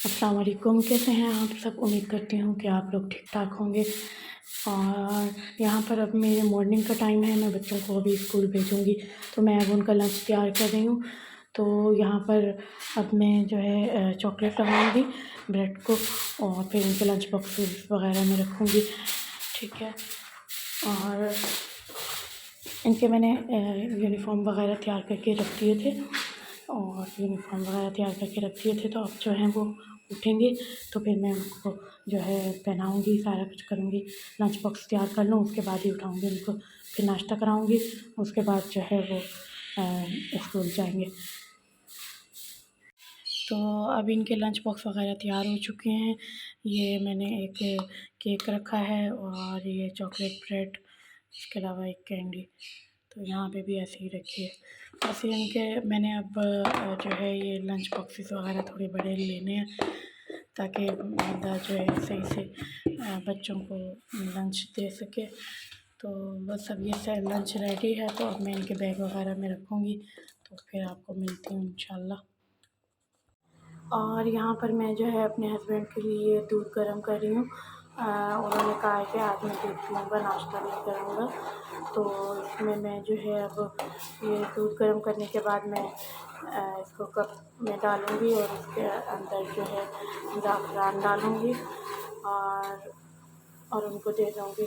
अस्सलाम वालेकुम, कैसे हैं आप सब। उम्मीद करती हूँ कि आप लोग ठीक ठाक होंगे। और यहाँ पर अब मेरे मॉर्निंग का टाइम है, मैं बच्चों को अभी स्कूल भेजूँगी, तो मैं अब उनका लंच तैयार कर रही हूँ। तो यहाँ पर अब मैं जो है चॉकलेट लगाऊँगी ब्रेड को और फिर उनके लंच बॉक्सेस वगैरह में रखूँगी, ठीक है। और इनके मैंने यूनिफ़ॉर्म वगैरह तैयार करके रख दिए थे तो अब जो है वो उठेंगे तो फिर मैं उनको जो है पहनाऊँगी, सारा कुछ करूँगी, लंच बॉक्स तैयार कर लूँ, उसके बाद ही उठाऊँगी उनको, फिर नाश्ता कराऊँगी, उसके बाद जो है वो स्कूल जाएंगे। तो अब इनके लंच बॉक्स वगैरह तैयार हो चुके हैं। ये मैंने एक केक रखा है और ये चॉकलेट ब्रेड, इसके अलावा एक कैंडी, तो यहाँ पे भी ऐसे ही रखी है। ऐसे इनके मैंने अब जो है ये लंच बॉक्सेस वगैरह थोड़े बड़े लेने हैं ताकि बंदा जो है सही से बच्चों को लंच दे सके। तो बस अब ये लंच रेडी है, तो अब मैं इनके बैग वगैरह में रखूँगी, तो फिर आपको मिलती हूँ इंशाल्लाह। और यहाँ पर मैं जो है अपने हस्बैंड के लिए दूध गर्म कर रही हूँ। उन्होंने कहा है कि आज मैं दूध पीऊँगा, नाश्ता नहीं करूँगा, तो इसमें मैं जो है अब ये दूध गर्म करने के बाद मैं इसको कप में डालूँगी और उसके अंदर जो है ज़ाफ़रान डालूँगी और उनको दे दूँगी।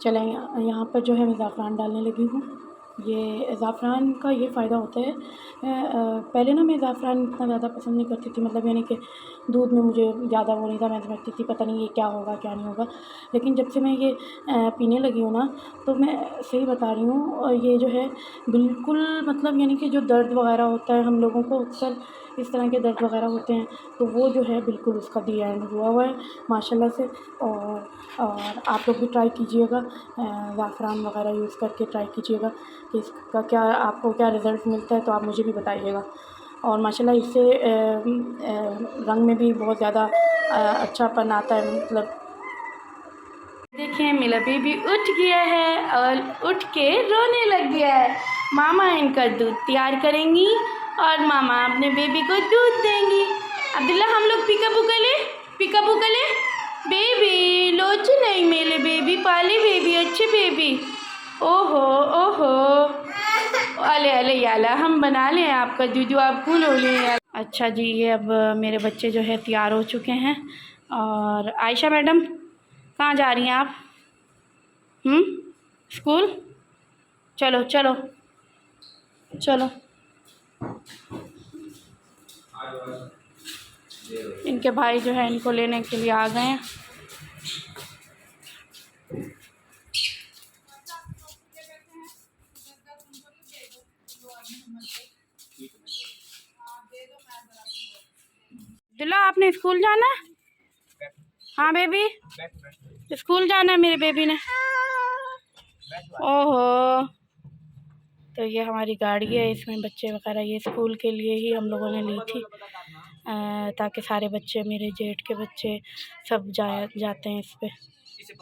चलें, यहाँ पर जो है मैं ज़ाफ़रान डालने लगी हूँ। ये ज़ाफ़रान का ये फ़ायदा होता है, पहले ना मैं ज़ाफ़रान इतना ज़्यादा पसंद नहीं करती थी, मतलब यानी कि दूध में मुझे ज़्यादा वो नहीं था, मैं समझती थी पता नहीं ये क्या होगा क्या नहीं होगा। लेकिन जब से मैं ये पीने लगी हूँ ना, तो मैं सही बता रही हूँ, और ये जो है बिल्कुल मतलब यानी कि जो दर्द वग़ैरह होता है, हम लोगों को अक्सर इस तरह के दर्द वग़ैरह होते हैं, तो वो जो है बिल्कुल उसका दी एंड हुआ हुआ है माशाल्लाह से। और आप लोग भी ट्राई कीजिएगा, ज़ाफ़रान वग़ैरह यूज़ करके ट्राई कीजिएगा कि इसका क्या आपको क्या रिज़ल्ट मिलता है, तो आप मुझे भी बताइएगा। और माशाल्लाह इससे रंग में भी बहुत ज़्यादा अच्छापन आता है। मतलब देखिए मेरा बेबी उठ गया है और उठ के रोने लग गया है। मामा इनका दूध तैयार करेंगी और मामा अपने बेबी को दूध देंगी। अब्दुल्ला हम लोग पिका बुकले बेबी लोच नहीं मेरे बेबी, पाले बेबी, अच्छे बेबी। ओहो ओहो, अले अले याला, हम बना लें आपका दूध, आप कूल हो लें। अच्छा जी, ये अब मेरे बच्चे जो है तैयार हो चुके हैं। और आयशा मैडम कहाँ जा रही हैं आप? स्कूल? चलो चलो चलो। इनके भाई जो है इनको लेने के लिए आ गए हैं। दिला आपने स्कूल जाना है? हाँ बेबी, स्कूल जाना है मेरे बेबी ने। ओहो, तो ये हमारी गाड़ी है, इसमें बच्चे वगैरह ये स्कूल के लिए ही हम लोगों ने ली थी, ताकि सारे बच्चे, मेरे जेठ के बच्चे सब जाते हैं इस पे।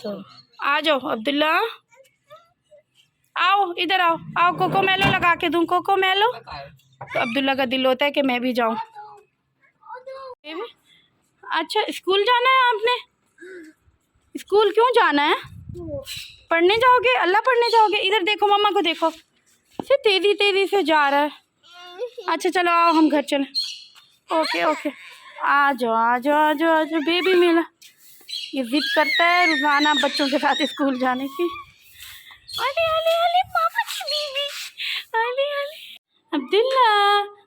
तो आ जाओ अब्दुल्ला, आओ इधर आओ, आओ कोको मेलो लगा के दूँ, कोको मेलो। तो अब्दुल्ला का दिल होता है कि मैं भी जाऊँ। अच्छा स्कूल जाना है आपने? स्कूल क्यों जाना है? पढ़ने जाओगे? अल्लाह पढ़ने जाओगे? इधर देखो, मम्मा को देखो, से तेज़ी तेज़ी से जा रहा है। अच्छा चलो आओ हम घर चलें। ओके ओके, आ जाओ आ जाओ आ जाओ आ जाओ। बेबी मेरा ये जिद करता है रोज़ाना बच्चों के साथ स्कूल जाने की। अरे अरे अरे मामा की बेबी, अरे अरे अब्दुल्ला,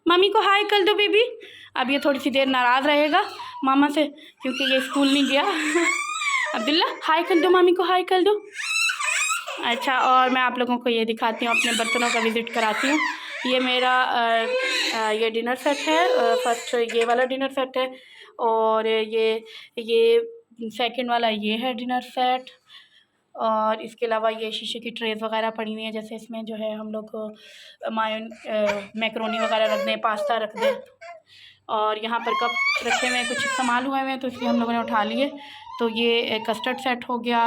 मम्मी को हाय कर दो बेबी। अब ये थोड़ी सी देर नाराज़ रहेगा मामा से क्योंकि ये स्कूल नहीं गया। अब्दुल्ला हाय कर दो, मम्मी को हाय कर दो। अच्छा, और मैं आप लोगों को ये दिखाती हूँ, अपने बर्तनों का विज़िट कराती हूँ। ये मेरा ये डिनर सेट है, फर्स्ट ये वाला डिनर सेट है, और ये सेकंड वाला ये है डिनर सेट। और इसके अलावा ये शीशे की ट्रेज़ वगैरह पड़ी हुई हैं, जैसे इसमें जो है हम लोग मैक्रोनी वगैरह रख दें, पास्ता रख दें। और यहाँ पर कप रखे हुए हैं, कुछ इस्तेमाल हुए हैं तो इसलिए हम लोगों ने उठा लिए। तो ये कस्टर्ड सेट हो गया,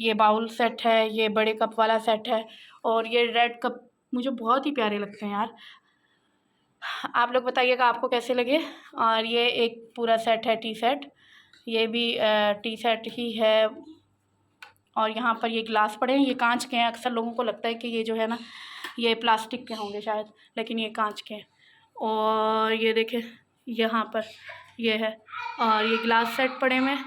ये बाउल सेट है, ये बड़े कप वाला सेट है, और ये रेड कप मुझे बहुत ही प्यारे लगते हैं यार। आप लोग बताइएगा आपको कैसे लगे। और ये एक पूरा सेट है टी सेट, ये भी टी सेट ही है। और यहाँ पर ये गिलास पड़े हैं, ये कांच के हैं। अक्सर लोगों को लगता है कि ये जो है ना ये प्लास्टिक के होंगे शायद, लेकिन ये कांच के हैं। और ये देखें यहाँ पर ये है, और ये गिलास सेट पड़े हुए हैं।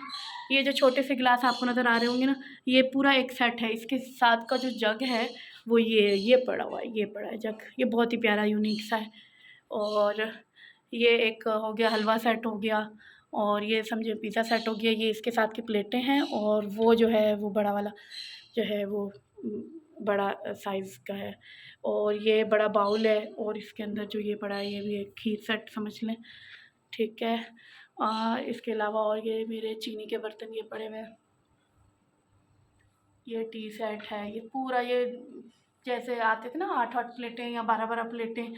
ये जो छोटे से गिलास आपको नज़र आ रहे होंगे ना, ये पूरा एक सेट है। इसके साथ का जो जग है वो ये पड़ा हुआ है, ये पड़ा है जग। ये बहुत ही प्यारा यूनिक सा है। और ये एक हो गया हलवा सेट हो गया, और ये समझे पिज़्ज़ा सेट हो गया। ये इसके साथ की प्लेटें हैं, और वो जो है वो बड़ा वाला जो है वो बड़ा साइज़ का है। और ये बड़ा बाउल है, और इसके अंदर जो ये पड़ा है ये भी एक खीर सेट समझ लें, ठीक है। इसके अलावा और ये मेरे चीनी के बर्तन ये पड़े हुए हैं। ये टी सेट है, ये पूरा ये जैसे आते थे ना 8-8 प्लेटें या 12-12 प्लेटें,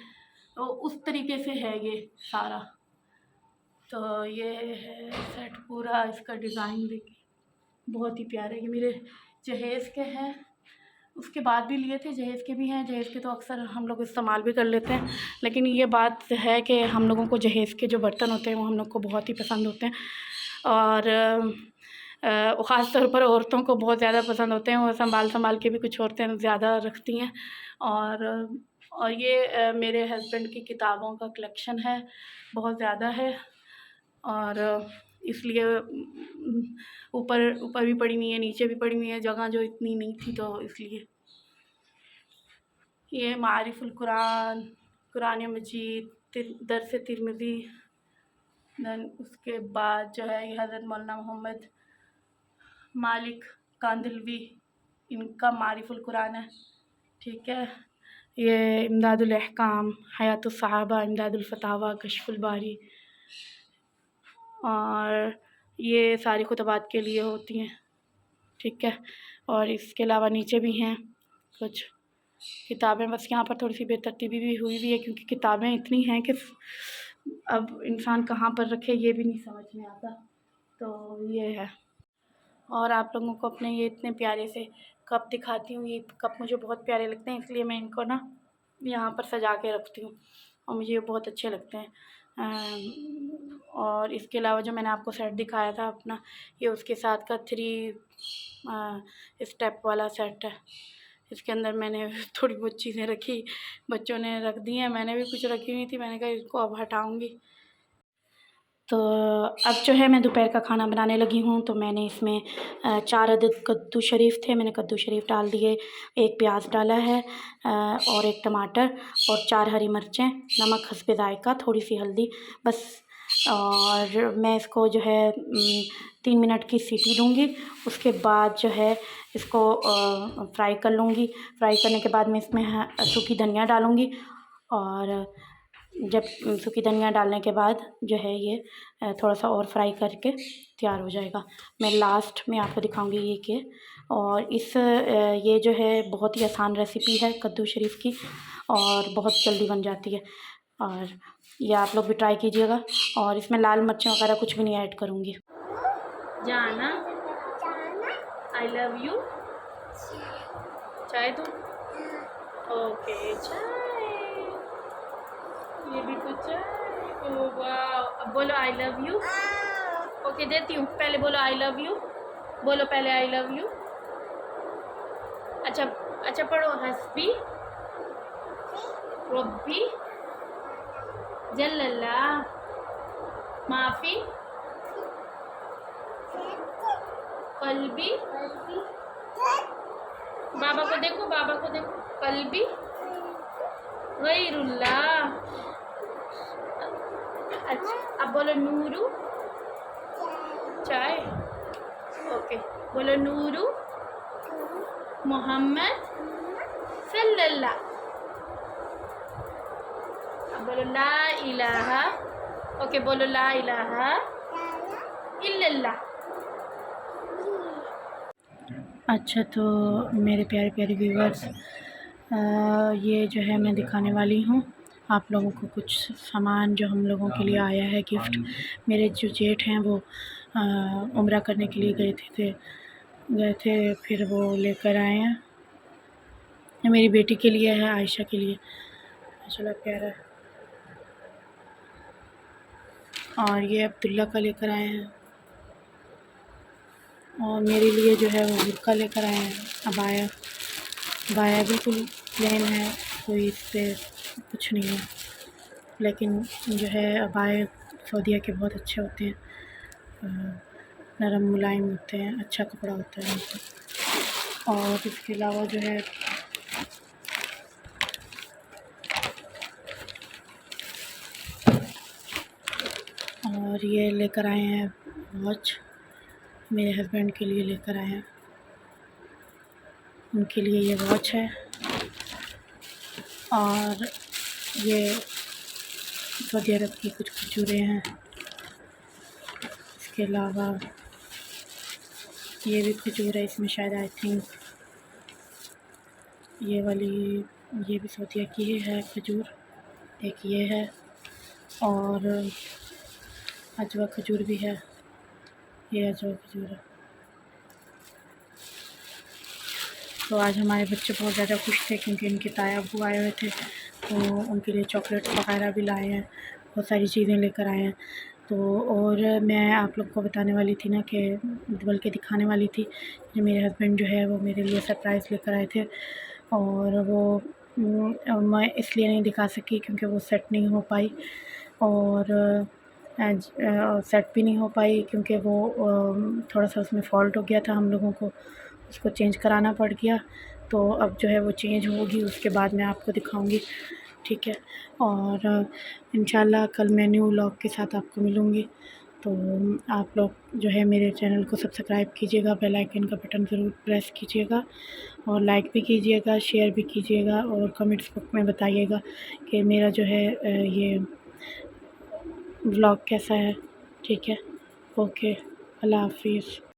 तो उस तरीके से है ये सारा। तो ये है सेट पूरा, इसका डिज़ाइन देखिए बहुत ही प्यारे। ये मेरे जहेज़ के हैं, उसके बाद भी लिए थे, जहेज़ के भी हैं। जहेज़ के तो अक्सर हम लोग इस्तेमाल भी कर लेते हैं, लेकिन ये बात है कि हम लोगों को जहेज़ के जो बर्तन होते हैं वो हम लोग को बहुत ही पसंद होते हैं। और ख़ास तौर पर औरतों को बहुत ज़्यादा पसंद होते हैं, और संभाल के भी कुछ औरतें ज़्यादा रखती हैं। और ये मेरे हस्बैंड की किताबों का कलेक्शन है, बहुत ज़्यादा है। और इसलिए ऊपर ऊपर भी पड़ी हुई है, नीचे भी पड़ी हुई है, जगह जो इतनी नहीं थी तो इसलिए। ये मारिफुल कुरान, कुरान मजीद, दर्स तिरमिज़ी। दैन उसके बाद जो है ये हज़रत मौलाना मोहम्मद मालिक कांदलवी, इनका मारिफुल कुरान है, ठीक है। ये इमदादुल अहकाम, हयातुस सहाबा, इमदादुल फतावा, कश्फुल बारी। और ये सारी खुतबात के लिए होती हैं, ठीक है। और इसके अलावा नीचे भी हैं कुछ किताबें, बस यहाँ पर थोड़ी सी बेतरतीबी भी हुई है, क्योंकि किताबें इतनी हैं कि अब इंसान कहाँ पर रखे ये भी नहीं समझ में आता। तो ये है। और आप लोगों को अपने ये इतने प्यारे से कप दिखाती हूँ। ये कप मुझे बहुत प्यारे लगते हैं, इसलिए मैं इनको ना यहाँ पर सजा के रखती हूँ, और मुझे ये बहुत अच्छे लगते हैं। और इसके अलावा जो मैंने आपको सेट दिखाया था अपना, ये उसके साथ का 3 स्टेप वाला सेट है। इसके अंदर मैंने थोड़ी बहुत चीज़ें रखी, बच्चों ने रख दी हैं, मैंने भी कुछ रखी हुई थी। मैंने कहा इसको अब हटाऊँगी। तो अब जो है मैं दोपहर का खाना बनाने लगी हूँ। तो मैंने इसमें 4 अदद कद्दू शरीफ़ थे, मैंने कद्दू शरीफ़ डाल दिए, 1 प्याज डाला है, और 1 टमाटर, और 4 हरी मिर्चें, नमक हस्बे ज़ायक़ा, थोड़ी सी हल्दी, बस। और मैं इसको जो है 3 मिनट की सीटी दूँगी। उसके बाद जो है इसको फ्राई कर लूँगी। फ्राई करने के बाद मैं इसमें सूखी धनिया डालूँगी, और जब सूखी धनिया डालने के बाद जो है ये थोड़ा सा और फ्राई करके तैयार हो जाएगा। मैं लास्ट में आपको दिखाऊंगी ये कि और ये जो है बहुत ही आसान रेसिपी है कद्दू शरीफ़ की, और बहुत जल्दी बन जाती है। और ये आप लोग भी ट्राई कीजिएगा। और इसमें लाल मिर्चें वगैरह कुछ भी नहीं ऐड करूँगी। जाना, आई लव यू। चाय दूँ? ओके, चाय। ये भी कुछ है। ओह वाह, अब बोलो आई लव यू। ओके देती हूँ, पहले बोलो आई लव यू, बोलो पहले आई लव यू। अच्छा अच्छा पढ़ो, हस्बी रब्बी जल्लल्ला माफ़ी कल्बी। बाबा को देखो, बाबा को देखो, कल्बी गैरुल्लाह। अच्छा अब बोलो नूरू चाय। ओके बोलो नूरू मोहम्मद सल्लल्लाह। अब बोलो ला इलाहा। ओके बोलो ला इलाहा इल्लल्लाह। अच्छा तो मेरे प्यारे प्यारे व्यूवर्स, ये जो है मैं दिखाने वाली हूँ आप लोगों को कुछ सामान जो हम लोगों के लिए आया है गिफ्ट। मेरे जो जेठ हैं वो उम्रा करने के लिए गए थे, फिर वो लेकर आए हैं। ये मेरी बेटी के लिए है, आयशा के लिए। माशाल्लाह प्यारा है। और ये अब्दुल्ला का लेकर आए हैं। और मेरे लिए जो है वो बुर्का लेकर आए हैं, अबाया। अबाया बिल्कुल प्लेन है, कोई इस पर कुछ नहीं है, लेकिन जो है अबाया सऊदीया के बहुत अच्छे होते हैं, नरम मुलायम होते हैं, अच्छा कपड़ा होता है उनका। और इसके अलावा जो है और ये लेकर आए हैं वॉच, मेरे हस्बैंड के लिए लेकर आए हैं, उनके लिए ये वॉच है। और ये सऊदी अरब की कुछ खजूरें हैं। इसके अलावा ये भी खजूर है, इसमें शायद आई थिंक ये वाली, ये भी सऊदीया की ही है खजूर, एक ये है। और अजवा खजूर भी है, ये अजवा खजूर है। तो आज हमारे बच्चे बहुत ज़्यादा खुश थे क्योंकि इनके ताया अब्बू आए हुए थे, तो उनके लिए चॉकलेट वगैरह भी लाए हैं, बहुत सारी चीज़ें लेकर आए हैं। तो और मैं आप लोग को बताने वाली थी ना कि बल्कि दिखाने वाली थी कि मेरे हस्बैंड जो है वो मेरे लिए सरप्राइज़ लेकर आए थे, और वो मैं इसलिए नहीं दिखा सकी क्योंकि वो सेट नहीं हो पाई, और सेट भी नहीं हो पाई क्योंकि वो थोड़ा सा उसमें फ़ॉल्ट हो गया था, हम लोगों को उसको चेंज कराना पड़ गया। तो अब जो है वो चेंज होगी, उसके बाद मैं आपको दिखाऊंगी, ठीक है। और इंशाल्लाह कल मैं न्यू व्लॉग के साथ आपको मिलूँगी। तो आप लोग जो है मेरे चैनल को सब्सक्राइब कीजिएगा, बेल आइकन का बटन ज़रूर प्रेस कीजिएगा, और लाइक भी कीजिएगा, शेयर भी कीजिएगा, और कमेंट्स बॉक्स में बताइएगा कि मेरा जो है ये व्लॉग कैसा है, ठीक है। ओके, अल्लाह हाफिज़।